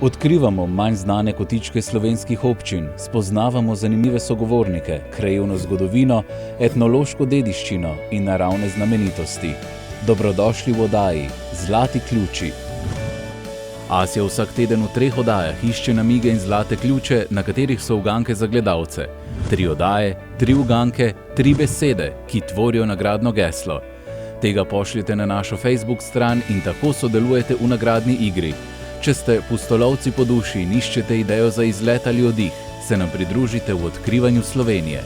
Odkrivamo manj znane kotičke slovenskih občin, spoznavamo zanimive sogovornike, krajevno zgodovino, etnološko dediščino in naravne znamenitosti. Dobrodošli v oddaji Zlati ključi. Asja vsak teden v 3 oddajah išče namige in zlate ključe, na katerih so uganke za gledalce. 3 oddaje, 3 uganke, 3 besede, ki tvorijo nagradno geslo. Tega pošljite na našo Facebook stran in tako sodelujete v nagradni igri. Če ste pustolovci po duši in iščete idejo za izlet ali oddih, se nam pridružite v odkrivanju Slovenije.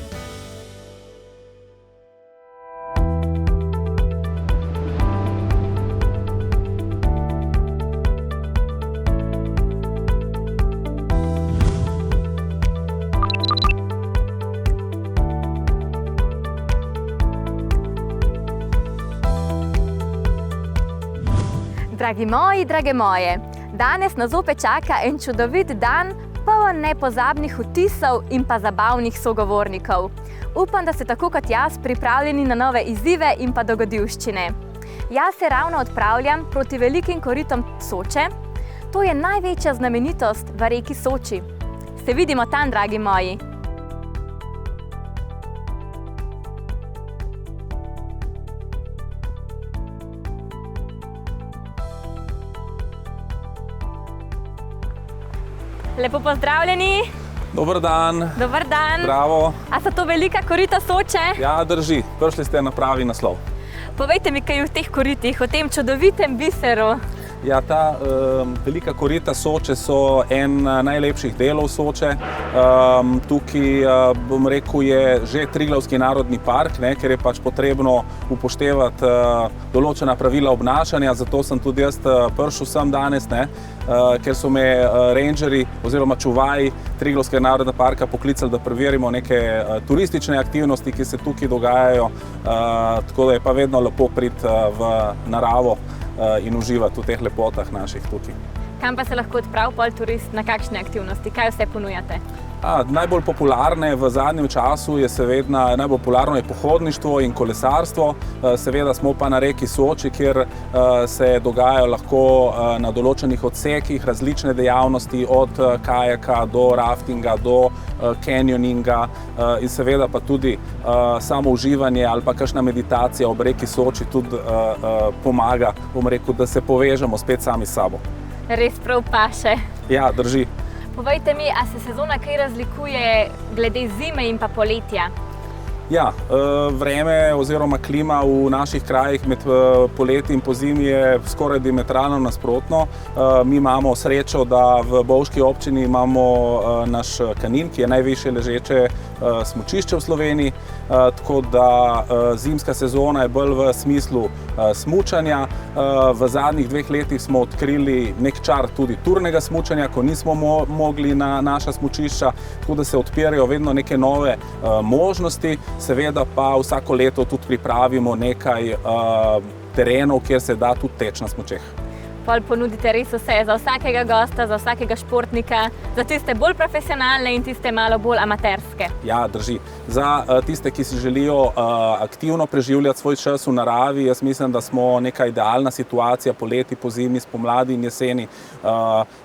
Dragi moji, drage moje, danes nas zopet čaka en čudovit dan, poln nepozabnih vtisov in pa zabavnih sogovornikov. Upam, da ste tako kot jaz pripravljeni na nove izzive in pa dogodivščine. Jaz se ravno odpravljam proti velikim koritom Soče. To je največja znamenitost v reki Soči. Se vidimo tam, dragi moji. Lepo pozdravljeni. Dober dan. Dober dan. Bravo. A so to velika korita Soče? Ja, drži. Prišli ste na pravi naslov. Povejte mi kaj o teh koritih, o tem čudovitem biseru. Ja, ta velika korita Soče so en najlepših delov Soče. Tukaj, bom rekel, je že Triglavski narodni park, ker je pač potrebno upoštevati določena pravila obnašanja, zato sem tudi jaz prišel sem danes, ker so me rangerji oziroma čuvaji Triglavskega narodnega parka poklicali, da preverimo neke turistične aktivnosti, ki se tukaj dogajajo, tako da je pa vedno lepo priti v naravo in uživati v teh lepotah naših tukaj. Kam pa se lahko odpravi pol turist, na kakšne aktivnosti, kaj vse ponujate? Najbolj popularne v zadnjem času je seveda najbolj popularno je pohodništvo in kolesarstvo. Seveda smo pa na reki Soči, kjer se dogajajo lahko na določenih odsekih različne dejavnosti, od kajaka do raftinga, do canyoninga in seveda pa tudi samo uživanje ali pa kakšna meditacija ob reki Soči tudi pomaga, bom rekel, da se povežemo spet sami s sabo. Res prav paše. Ja, drži. Povejte mi, a se sezona kaj razlikuje glede zime in pa poletja? Ja, vreme oziroma klima v naših krajih med poletjem in pozimi je skoraj diametralno nasprotno. Mi imamo srečo, da v Bovški občini imamo naš Kanin, ki je najvišje ležeče smučišče v Sloveniji, tako da zimska sezona je bolj v smislu smučanja. V zadnjih 2 letih smo odkrili nek čar tudi turnega smučanja, ko nismo mogli na naša smučišča, tako da se odpirajo vedno neke nove možnosti. Seveda pa vsako leto tudi pripravimo nekaj terenov, kjer se da tudi teči na smučeh. Pol ponudite res vse, za vsakega gosta, za vsakega športnika, za tiste bolj profesionalne in tiste malo bolj amaterske. Ja, drži. Za tiste, ki si želijo aktivno preživljati svoj čas v naravi, jaz mislim, da smo neka idealna situacija poleti, pozimi, spomladi in jeseni.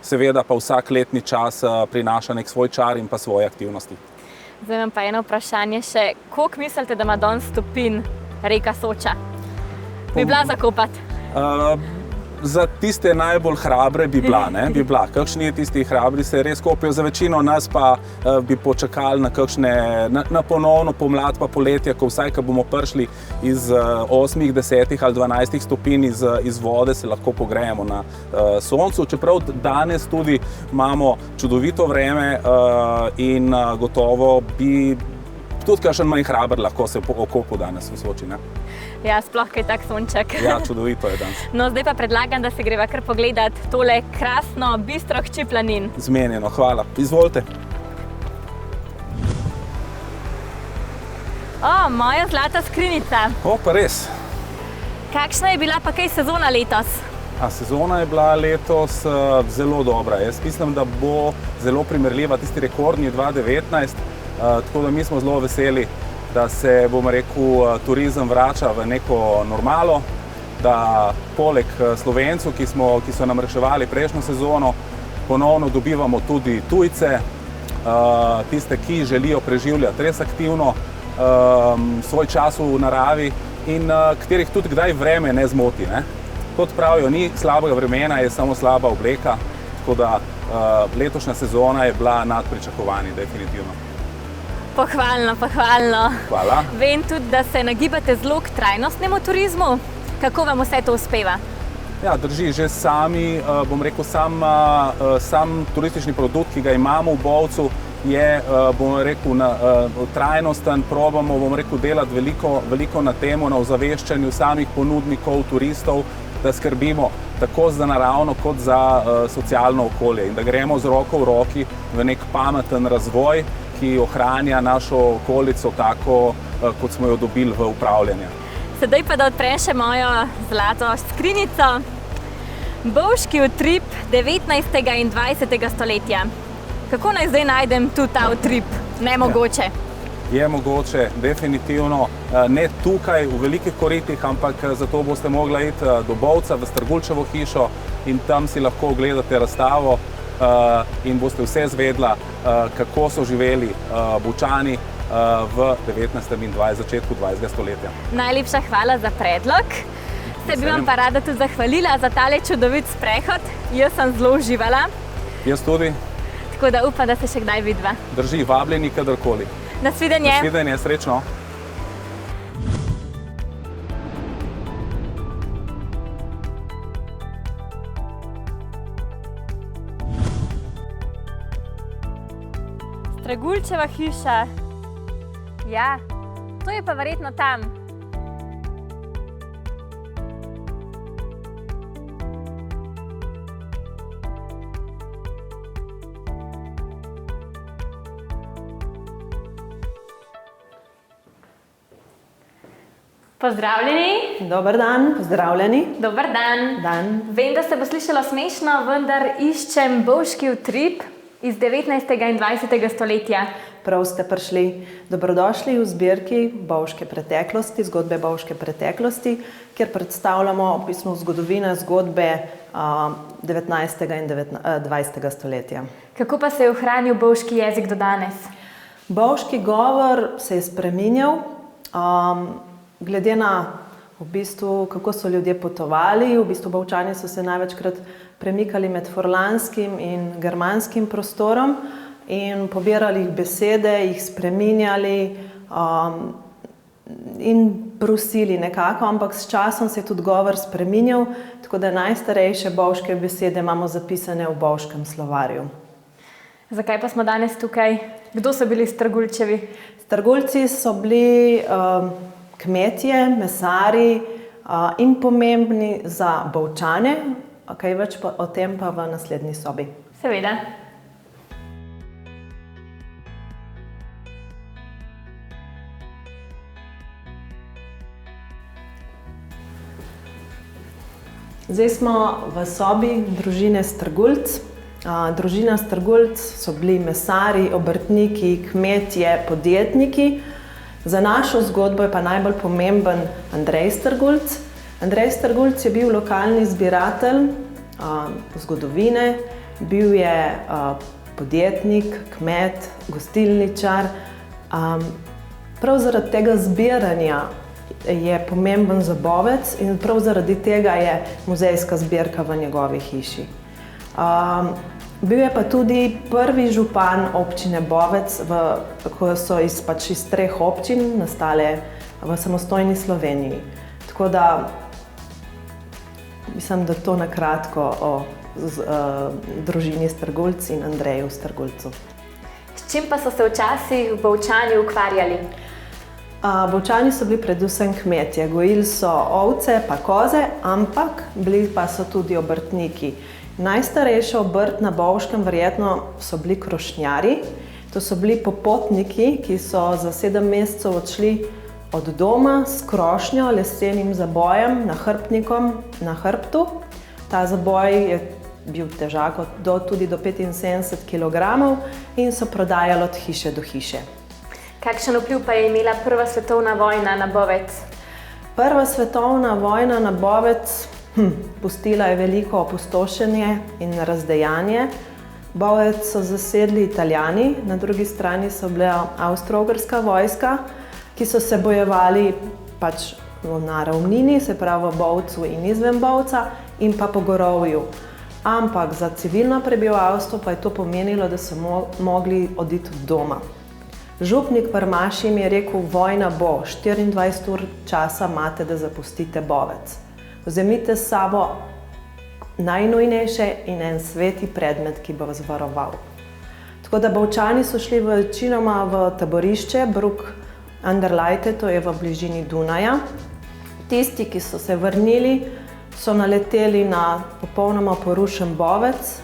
Seveda pa vsak letni čas prinaša nek svoj čar in pa svoje aktivnosti. Zdaj imam pa eno vprašanje še. Koliko mislite, da ima danes stopinj reka Soča? Bi bila zakopati? Za tiste najbolj hrabre bi bila, bi bila. Kakšni tisti hrabri se res kopijo, za večino nas pa bi počakali na ponovno pomlad pa poletje, ko vsaj, ko bomo prišli iz 8, 10 ali 12 stopinj iz vode, se lahko pogrejemo na soncu. Čeprav danes tudi imamo čudovito vreme in gotovo bi tudi kakšen manj hraber lahko se okopal danes v Soči. Ja, sploh kaj tak sonček. Ja, čudovito je danes. No, zdaj pa predlagam, da se greva kar pogledat tole krasno, bistro hči planin. Zmenjeno, hvala. Izvolite. Moja zlata skrinjica. Pa res. Kakšna je bila pa kaj sezona letos? Sezona je bila letos zelo dobra. Jaz mislim, da bo zelo primerljiva tisti rekordni 2019, tako da mi smo zelo veseli, da se, bom rekel, turizem vrača v neko normalo, da poleg Slovencev, ki so nam reševali prejšnjo sezono, Ponovno dobivamo tudi tujce, tiste, ki želijo preživljati res aktivno svoj čas v naravi in katerih tudi kdaj vreme ne zmoti. Ne? Kot pravijo, ni slabega vremena, je samo slaba obleka, tako da letošnja sezona je bila nad pričakovanji, definitivno. Pohvalno, pohvalno. Hvala. Vem tudi, da se nagibate zelo k trajnostnemu turizmu. Kako vam vse to uspeva? Ja, drži, že sami, bom rekel, sam turistični produkt, ki ga imamo v Bovcu, je, bom rekel, trajnosten. Probamo, bom rekel, delati veliko na temu, na ozaveščanju samih ponudnikov, turistov, da skrbimo tako za naravno kot za socialno okolje in da gremo z roko v roki v nek pameten razvoj, ki ohranja našo okolico tako, kot smo jo dobili v upravljanje. Sedaj pa da odprem še mojo zlato skrinjico. Bovški utrip 19. in 20. stoletja. Kako naj zdaj najdem tu ta utrip? Nemogoče. Je mogoče, definitivno. Ne tukaj v Velikih Koritih, ampak zato boste mogli iti do Bovca v Strgulčevo hišo in tam si lahko ogledate razstavo in boste vse zvedla, kako so živeli Bovčani v 19. in začetku 20. stoletja. Najlepša hvala za predlog. Se bi vam pa rada tudi zahvalila za tale čudovit sprehod. Jaz sem zelo uživala. Jaz tudi. Tako da upam, da se še kdaj vidva. Drži, vabljeni kadarkoli. Nasvidenje. Nasvidenje, srečno. Strgulčeva hiša. Ja, to je pa verjetno tam. Pozdravljeni. Dober dan, pozdravljeni. Dober dan. Dan. Vem, da se bo slišalo smešno, vendar iščem bovški utrip iz 19. in 20. stoletja. Prav ste prišli. Dobrodošli v zbirki Bovške preteklosti, zgodbe Bovške preteklosti, kjer predstavljamo v bistvu zgodbe 19. in 20. stoletja. Kako pa se je ohranil bovški jezik do danes? Bovški govor se je spreminjal. Glede na v bistvu, kako so ljudje potovali, v bistvu Bovčani so se največkrat premikali med furlanskim in germanskim prostorom in pobirali jih besede, jih spreminjali in brusili nekako, ampak s časom se je tudi govor spreminjal, tako da najstarejše bovške besede imamo zapisane v Bovškem slovarju. Zakaj pa smo danes tukaj? Kdo so bili Strgulčevi? Strgulci so bili kmetje, mesari in pomembni za Bovčane. Kaj več o tem pa v naslednji sobi. Seveda. Zdaj smo v sobi družine Strgulc. Družina Strgulc so bili mesari, obrtniki, kmetje, podjetniki. Za našo zgodbo je pa najbolj pomemben Andrej Strgulc. Andrej Strgulc je bil lokalni zbiratelj zgodovine, bil je podjetnik, kmet, gostilničar. Prav zaradi tega zbiranja je pomemben za Bovec in prav zaradi tega je muzejska zbirka v njegovi hiši. Bil je pa tudi prvi župan občine Bovec, ko so iz 3 občin nastale v samostojni Sloveniji. Tako da mislim, da to na kratko o družini Strgulc in Andreju Strgulcu. S čim pa so se včasih Bovčani ukvarjali? Bovčani so bili predvsem kmetje. Gojili so ovce pa koze, ampak bili pa so tudi obrtniki. Najstarejša obrt na Bovškem verjetno so bili krošnjari. To so bili popotniki, ki so za 7 mesecev odšli od doma s krošnjo, lesenim zabojem, nahrbtnikom na hrbtu. Ta zaboj je bil težak tudi do 75 kg in so prodajali od hiše do hiše. Kakšen vpliv pa je imela Prva svetovna vojna na Bovec? Prva svetovna vojna na Bovec pustila je veliko opustošenje in razdejanje. Bovec so zasedli Italijani, na drugi strani so bila avstro-ogrska vojska, ki so se bojevali pač na ravnini, se pravi v Bovcu in izven Bovca in pa po gorovju. Ampak za civilno prebivalstvo pa je to pomenilo, da so mogli oditi od doma. Župnik pri maši mi je rekel, vojna bo, 24 ur časa imate, da zapustite Bovec. Vzemite s sabo najnujnejše in en sveti predmet, ki bo vas varoval. Tako da Bovčani so šli večinoma v taborišče Bruck an der Leitha, to je v bližini Dunaja. Tisti, ki so se vrnili, so naleteli na popolnoma porušen Bovec.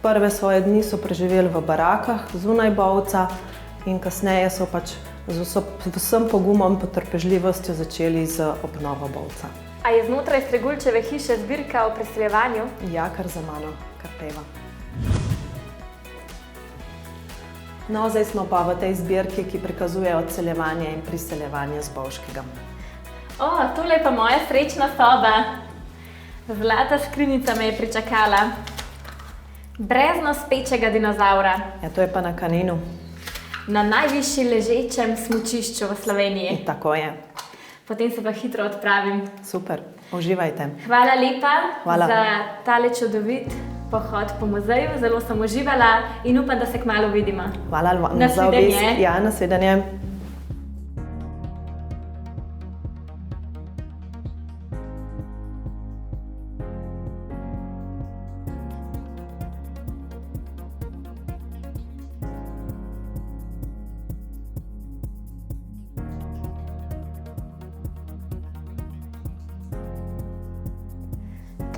Prve svoje dni so preživeli v barakah zunaj Bovca in kasneje so pač z vsem pogumom in potrpežljivostjo začeli z obnovo Bovca. A je znotraj Streguljčeve hiše zbirka o preseljevanju? Ja, kar za mano, kar peva. No, zdaj smo pa v tej zbirki, ki prikazuje odseljevanje in priseljevanje z Bovškega. Tole je pa moja srečna soba. Zlata skrinjica me je pričakala. Brezno spečega dinozavra. Ja, to je pa na Kaninu. Na najvišji ležečem smučišču v Sloveniji. Tako je. Potem se pa hitro odpravim. Super, uživajte. Hvala lepa za tale čudovit pohod po muzeju. Zelo sem uživala in upam, da se kmalu vidimo. Hvala vam za obisk. Ja, nasvidenje.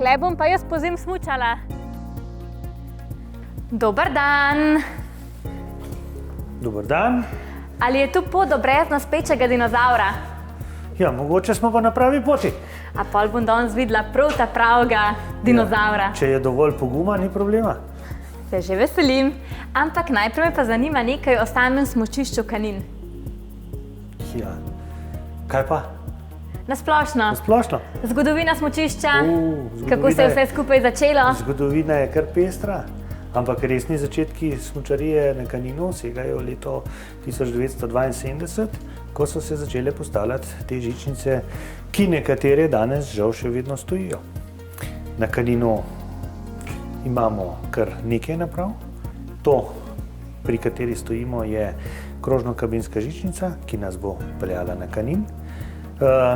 Tule bom pa jaz pozim smučala. Dober dan. Dober dan. Ali je tu pot do brezno spečega dinozavra? Ja, mogoče smo pa na pravi poti. A pol bom danes videla prav ta pravega dinozavra. Ja, če je dovolj poguma, ni problema. Se že veselim. Ampak najprej me pa zanima nekaj o samem smučišču Kanin. Ja, kaj pa? Nasplošno. Nasplošno? Zgodovina smučišča, kako se je vse skupaj začelo? Zgodovina je kar pestra, ampak resni začetki smučarije na Kaninu segajo v leto 1972, ko so se začele postavljati te žičnice, ki nekatere danes žal še vedno stojijo. Na Kaninu imamo kar nekaj naprav. To, pri kateri stojimo, je krožno-kabinska žičnica, ki nas bo peljala na Kanin.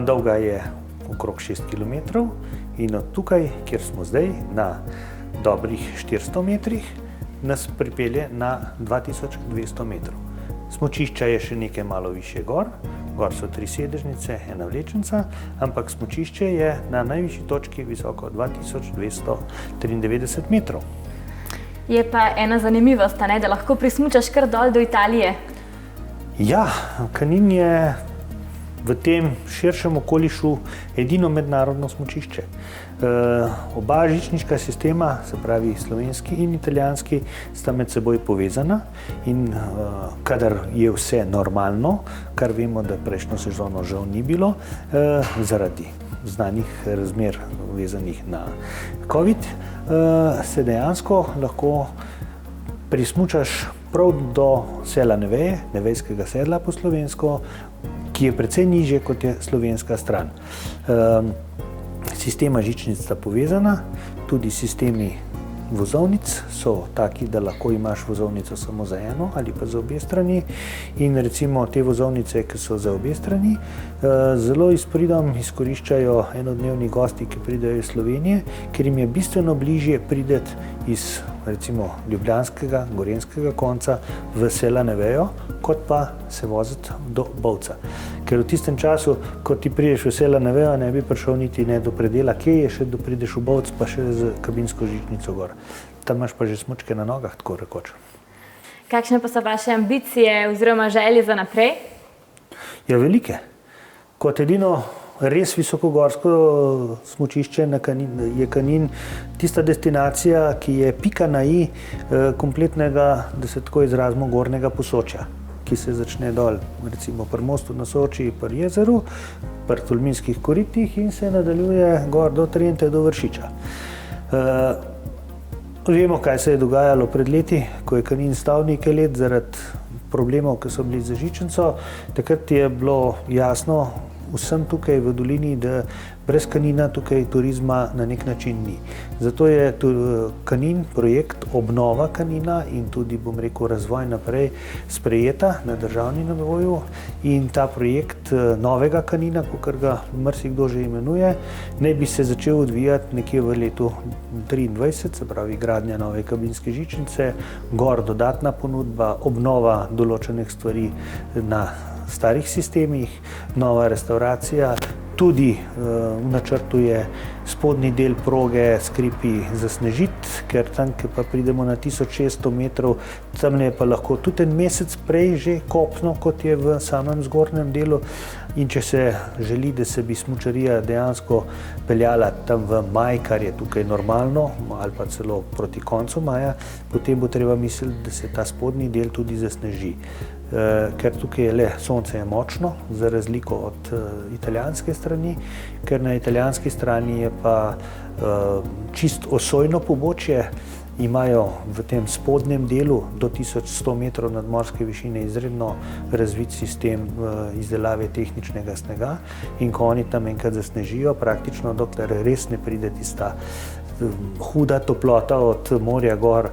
Dolga je okrog 6 km in od tukaj, kjer smo zdaj, na dobrih 400 metrih, nas pripelje na 2200 metrov. Smučišča je še nekaj malo više gor so 3 sedežnice, ena vlečnica, ampak smučišče je na najvišji točki visoko 2293 metrov. Je pa ena zanimivost, da lahko prismučaš kar dol do Italije. Ja, Kanin je v tem širšem okolišu edino mednarodno smučišče. Oba žičniška sistema, se pravi slovenski in italijanski, sta med seboj povezana in kadar je vse normalno, kar vemo, da prejšnjo sezono žal ni bilo, zaradi znanih razmer vezanih na COVID, se dejansko lahko prismučaš prav do sela Neveje, Nevejskega sedla po slovensko, ki je precej nižje kot je slovenska stran. Sistema žičnic sta povezana, tudi sistemi vozovnic so taki, da lahko imaš vozovnico samo za eno ali pa za obe strani. In recimo te vozovnice, ki so za obe strani, zelo s pridom izkoriščajo enodnevni gosti, ki pridejo iz Slovenije, ker jim je bistveno bližje prideti iz recimo ljubljanskega, gorenjskega konca v sela Nevejo, kot pa se voziti do Bovca. Ker v tistem času, ko ti prideš v sela Nevejo, ne bi prišel niti ne do predela, kje je še, da prideš v Bovc, pa še z kabinsko žičnico gor. Tam imaš pa že smučke na nogah, tako rekoč. Kakšne pa so vaše ambicije oziroma želje za naprej? Ja, velike. Kot edino res visokogorsko smučišče je Kanin tista destinacija, ki je pika na i kompletnega, da se tako izrazimo, gornjega Posočja, ki se začne dol, recimo pri mostu na Soči, pri jezeru, pri Tolminskih koritih in se nadaljuje gor do Trente, do Vršiča. Vemo, kaj se je dogajalo pred leti, ko je Kanin stal nekaj let zaradi problemov, ki so bili z žičnico. Takrat je bilo jasno vsem tukaj v dolini, da brez Kanina tukaj turizma na nek način ni. Zato je Kanin, projekt obnova Kanina in tudi, bom rekel, razvoj naprej sprejeta na državni nivoju in ta projekt novega Kanina, kakor ga marsikdo že imenuje, naj bi se začel odvijati nekje v letu 2023, se pravi gradnja nove kabinske žičnice, gor dodatna ponudba, obnova določenih stvari na starih sistemih, nova restauracija, tudi v načrtu je spodnji del proge Skripi zasnežiti, ker tam, ko pa pridemo na 1600 metrov, tam je pa lahko tudi en mesec prej že kopno, kot je v samem zgornjem delu. In če se želi, da se bi smučarija dejansko peljala tam v maj, kar je tukaj normalno, ali pa celo proti koncu maja, potem bo treba misliti, da se ta spodnji del tudi zasneži. Ker tukaj je le sonce je močno, za razliko od italijanske strani, ker na italijanski strani je pa čist osojno pobočje, imajo v tem spodnjem delu do 1100 metrov nadmorske višine izredno razvit sistem izdelave tehničnega snega in ko oni tam enkrat zasnežijo, praktično dokler res ne pride tista huda toplota od morja gor,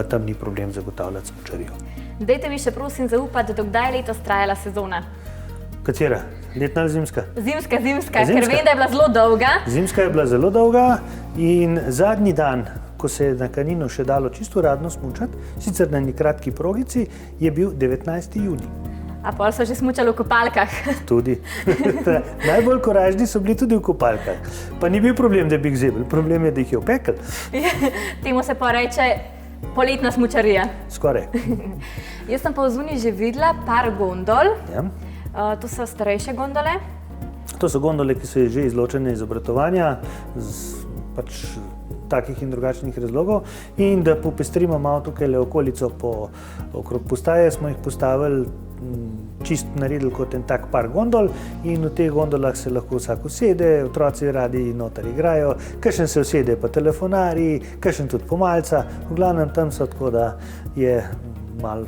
tam ni problem zagotavljati smučarijo. Dajte mi še prosim zaupati, do kdaj je letos trajala sezona? Katera? Letna ali zimska? Zimska, ker vem, da je bila zelo dolga. Zimska je bila zelo dolga in zadnji dan, ko se je na Kaninu še dalo čisto uradno smučati, sicer na eni kratki progici, je bil 19. junij. A pol so že smučali v kopalkah? Tudi. Najbolj korajžni so bili tudi v kopalkah. Pa ni bil problem, da bi jih zebili, problem je, da jih je opekel. Temu se pa reče poletna smučarija. Skoraj. Jaz sem pa v zunaj že videla par gondol. Ja. To so starejše gondole. To so gondole, ki so že izločene iz obratovanja, pač takih in drugačnih razlogov. In da popestrimo malo tukaj le okolico okrog postaje, smo jih postavili čist naredili kot en tak par gondol in v teh gondolah se lahko vsak usede, otroci radi noter igrajo, kakšen se usede pa telefonari, kakšen tudi pomalca, v glavnem tam so tako, da je malo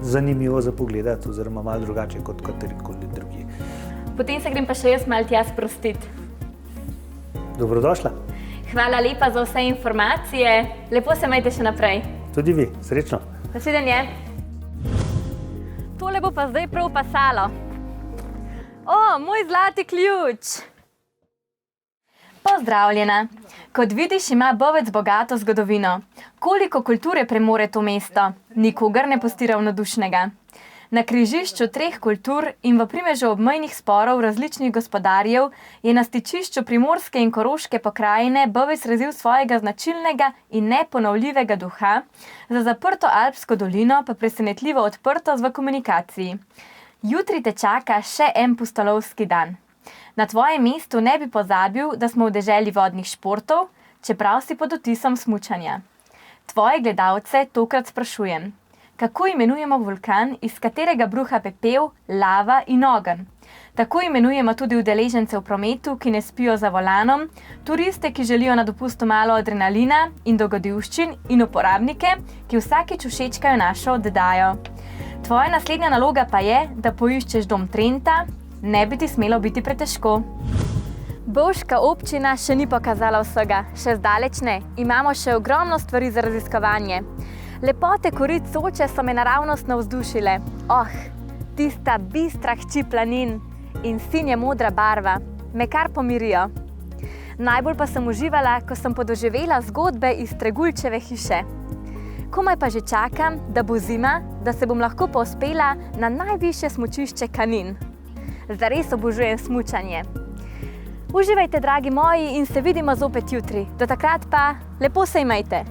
zanimivo za pogledati oziroma malo drugače kot katerikoli drugi. Potem se grem pa še jaz malo tja sprostiti. Dobrodošla. Hvala lepa za vse informacije, lepo se majte še naprej. Tudi vi, srečno. Nasvidenje. Tole bo pa zdaj prav pasalo. O, moj zlati ključ! Pozdravljena! Kot vidiš, ima Bovec bogato zgodovino. Koliko kulture premore to mesto? Nikogar ne pusti ravnodušnega. Na križišču treh kultur in v primežu obmejnih sporov različnih gospodarjev je na stičišču Primorske in Koroške pokrajine Bovec razvil svojega značilnega in neponovljivega duha, za zaprto alpsko dolino pa presenetljivo odprtost v komunikaciji. Jutri te čaka še en pustolovski dan. Na tvojem mestu ne bi pozabil, da smo v deželi vodnih športov, čeprav si pod vtisom smučanja. Tvoje gledalce tokrat sprašujem. Kako imenujemo vulkan, iz katerega bruha pepel, lava in ogenj? Tako imenujemo tudi udeležence v prometu, ki ne spijo za volanom, turiste, ki želijo na dopustu malo adrenalina in dogodivščin in uporabnike, ki vsakič všečkajo našo oddajo. Tvoja naslednja naloga pa je, da poiščeš dom Trenta, ne bi ti smelo biti pretežko. Bovška občina še ni pokazala vsega, še zdaleč ne. Imamo še ogromno stvari za raziskovanje. Lepote korit Soče so me naravnost navzdušile. Tista bistra hči planin in sinje modra barva me kar pomirijo. Najbolj pa sem uživala, ko sem podoživela zgodbe iz Tregulčeve hiše. Komaj pa že čakam, da bo zima, da se bom lahko povzpela na najvišje smučišče Kanin. Zares obožujem smučanje. Uživajte, dragi moji, in se vidimo zopet jutri. Do takrat pa lepo se imejte!